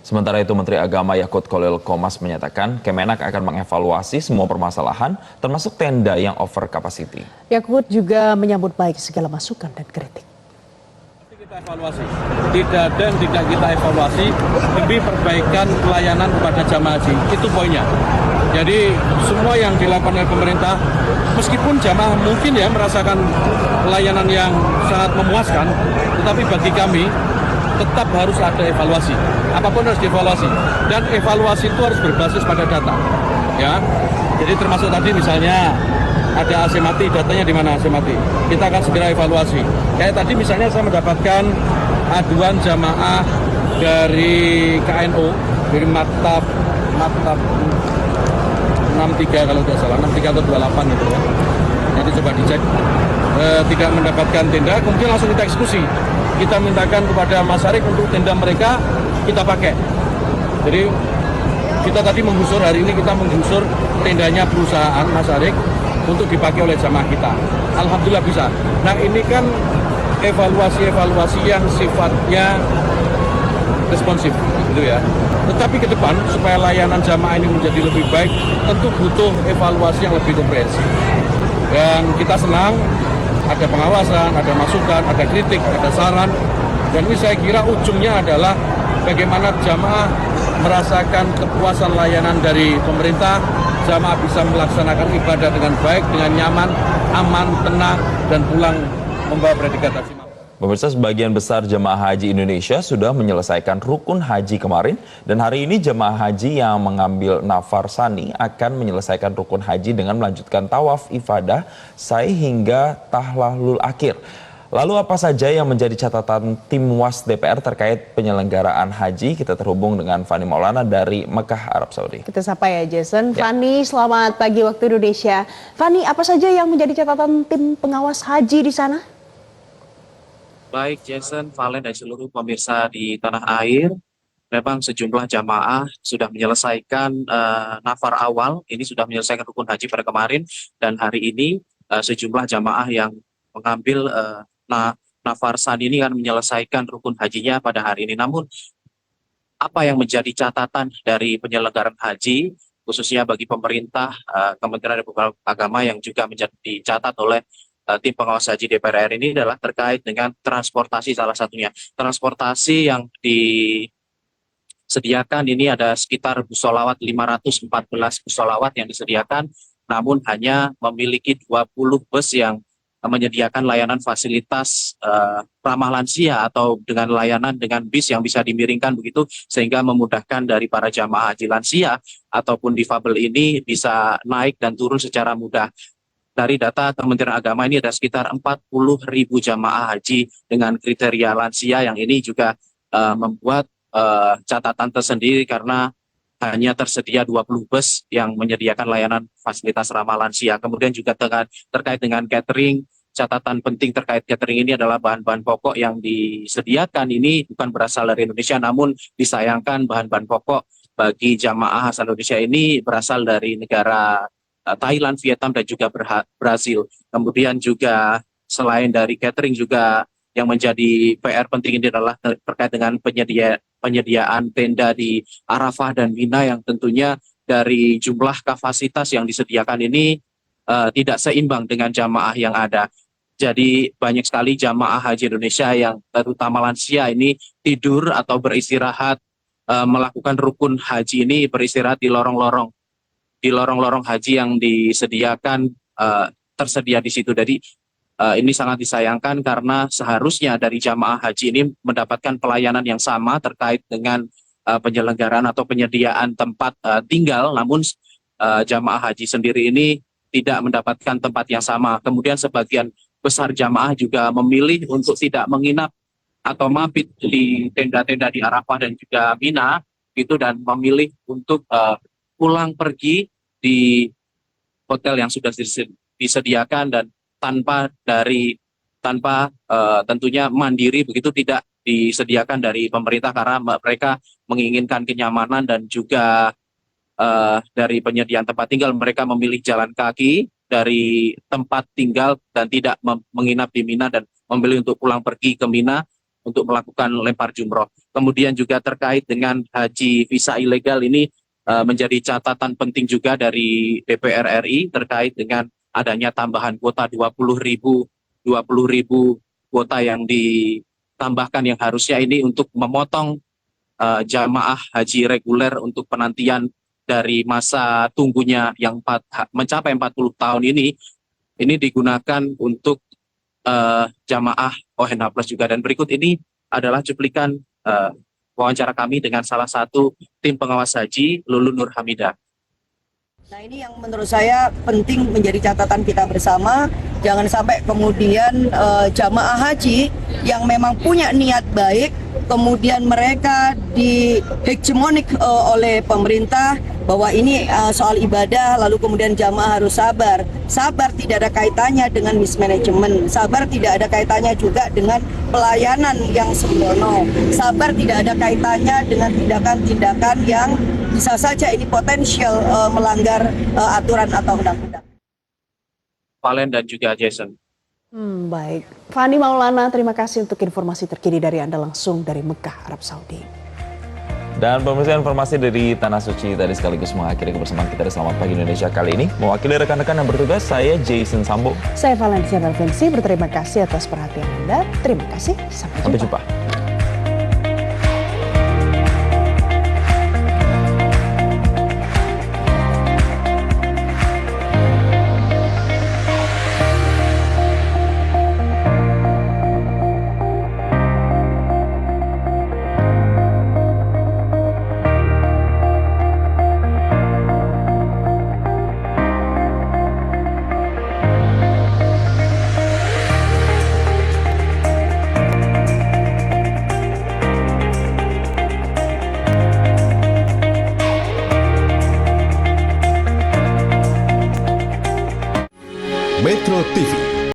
Sementara itu Menteri Agama Yakut Khalil Qomas menyatakan Kemenak akan mengevaluasi semua permasalahan termasuk tenda yang over capacity. Yakut juga menyambut baik segala masukan dan kritik. Kita evaluasi, tidak ada yang tidak kita evaluasi demi perbaikan pelayanan kepada jamaah haji, itu poinnya. Jadi semua yang dilakukan oleh pemerintah, meskipun jamaah mungkin ya merasakan pelayanan yang sangat memuaskan, tetapi bagi kami tetap harus ada evaluasi. Apapun harus dievaluasi, dan evaluasi itu harus berbasis pada data. Ya, jadi termasuk tadi misalnya ada AC mati, datanya di mana AC mati. Kita akan segera evaluasi. Kayak tadi misalnya saya mendapatkan aduan jamaah dari KNO, dari Maktab 63 kalau tidak salah, 63 atau 28 gitu ya. Nanti coba dicek. Tidak mendapatkan tenda, kemudian langsung kita eksekusi. Kita mintakan kepada Masarik untuk tenda mereka kita pakai. Jadi kita tadi menggusur, hari ini kita menggusur tendanya perusahaan Masarik untuk dipakai oleh jamaah kita. Alhamdulillah bisa. Nah ini kan evaluasi-evaluasi yang sifatnya responsif gitu ya. Tetapi ke depan supaya layanan jamaah ini menjadi lebih baik tentu butuh evaluasi yang lebih komprehensif. Dan kita senang ada pengawasan, ada masukan, ada kritik, ada saran. Dan ini saya kira ujungnya adalah bagaimana jamaah merasakan kepuasan layanan dari pemerintah, jamaah bisa melaksanakan ibadah dengan baik, dengan nyaman, aman, tenang, dan pulang membawa predikat haji. Pemirsa, sebagian besar jemaah haji Indonesia sudah menyelesaikan rukun haji kemarin dan hari ini jemaah haji yang mengambil nafar sani akan menyelesaikan rukun haji dengan melanjutkan tawaf ifadah sa'i hingga tahlilul akhir. Lalu apa saja yang menjadi catatan tim WAS DPR terkait penyelenggaraan haji? Kita terhubung dengan Fani Maulana dari Mekah, Arab Saudi. Kita sapa ya Jason. Ya. Fani, selamat pagi waktu Indonesia. Fani, apa saja yang menjadi catatan tim pengawas haji di sana? Baik Jason, Valen dan seluruh pemirsa di tanah air, memang sejumlah jamaah sudah menyelesaikan nafar awal, ini sudah menyelesaikan rukun haji pada kemarin, dan hari ini sejumlah jamaah yang mengambil nafar sani ini akan menyelesaikan rukun hajinya pada hari ini. Namun apa yang menjadi catatan dari penyelenggaraan haji, khususnya bagi pemerintah, Kementerian Agama yang juga menjadi dicatat oleh tim pengawas haji DPR RI ini adalah terkait dengan transportasi salah satunya. Transportasi yang disediakan ini ada sekitar bus sholawat 514 bus sholawat yang disediakan, namun hanya memiliki 20 bus yang menyediakan layanan fasilitas ramah lansia atau dengan layanan dengan bis yang bisa dimiringkan begitu, sehingga memudahkan dari para jamaah haji lansia ataupun difabel ini bisa naik dan turun secara mudah. Dari data Kementerian Agama ini ada sekitar 40.000 jamaah haji dengan kriteria lansia yang ini juga membuat catatan tersendiri karena hanya tersedia 20 bus yang menyediakan layanan fasilitas ramah lansia. Kemudian juga terkait dengan catering, catatan penting terkait catering ini adalah bahan-bahan pokok yang disediakan ini bukan berasal dari Indonesia, namun disayangkan bahan-bahan pokok bagi jamaah asal Indonesia ini berasal dari negara Thailand, Vietnam, dan juga Brazil. Kemudian juga selain dari catering juga yang menjadi PR penting ini adalah terkait dengan penyediaan tenda di Arafah dan Mina yang tentunya dari jumlah kapasitas yang disediakan ini tidak seimbang dengan jamaah yang ada. Jadi banyak sekali jamaah haji Indonesia yang terutama lansia ini tidur atau beristirahat melakukan rukun haji ini beristirahat di lorong-lorong haji yang disediakan tersedia di situ. Jadi ini sangat disayangkan karena seharusnya dari jamaah haji ini mendapatkan pelayanan yang sama terkait dengan penyelenggaraan atau penyediaan tempat tinggal, namun jamaah haji sendiri ini tidak mendapatkan tempat yang sama. Kemudian sebagian besar jamaah juga memilih untuk tidak menginap atau mabit di tenda-tenda di Arafah dan juga Mina gitu, dan memilih untuk pulang pergi di hotel yang sudah disediakan dan tanpa tentunya mandiri begitu, tidak disediakan dari pemerintah karena mereka menginginkan kenyamanan dan juga dari penyediaan tempat tinggal mereka memilih jalan kaki dari tempat tinggal dan tidak menginap di Mina dan memilih untuk pulang pergi ke Mina untuk melakukan lempar jumroh. Kemudian juga terkait dengan haji visa ilegal ini menjadi catatan penting juga dari DPR RI terkait dengan adanya tambahan kuota 20.000 kuota yang ditambahkan yang harusnya ini untuk memotong jamaah haji reguler untuk penantian dari masa tunggunya yang mencapai 40 tahun ini digunakan untuk jamaah ONH Plus juga. Dan berikut ini adalah cuplikan wawancara kami dengan salah satu tim pengawas haji, Lulu Nur Hamidah. Nah, ini yang menurut saya penting menjadi catatan kita bersama. Jangan sampai kemudian jamaah haji yang memang punya niat baik, kemudian mereka dihegemonik oleh pemerintah bahwa ini soal ibadah, lalu kemudian jamaah harus sabar. Sabar tidak ada kaitannya dengan mismanagement. Sabar tidak ada kaitannya juga dengan pelayanan yang sembrono. Sabar tidak ada kaitannya dengan tindakan-tindakan yang bisa saja ini potensial melanggar aturan atau undang-undang. Valen dan juga Jason. Baik, Fani Maulana, terima kasih untuk informasi terkini dari Anda langsung dari Mekah, Arab Saudi. Dan pemirsa, informasi dari Tanah Suci tadi sekaligus mengakhiri kebersamaan kita di Selamat Pagi Indonesia kali ini. Mewakili rekan-rekan yang bertugas, saya Jason Sambo. Saya Valencia Melvinsi, berterima kasih atas perhatian Anda. Terima kasih, sampai jumpa. Metro TV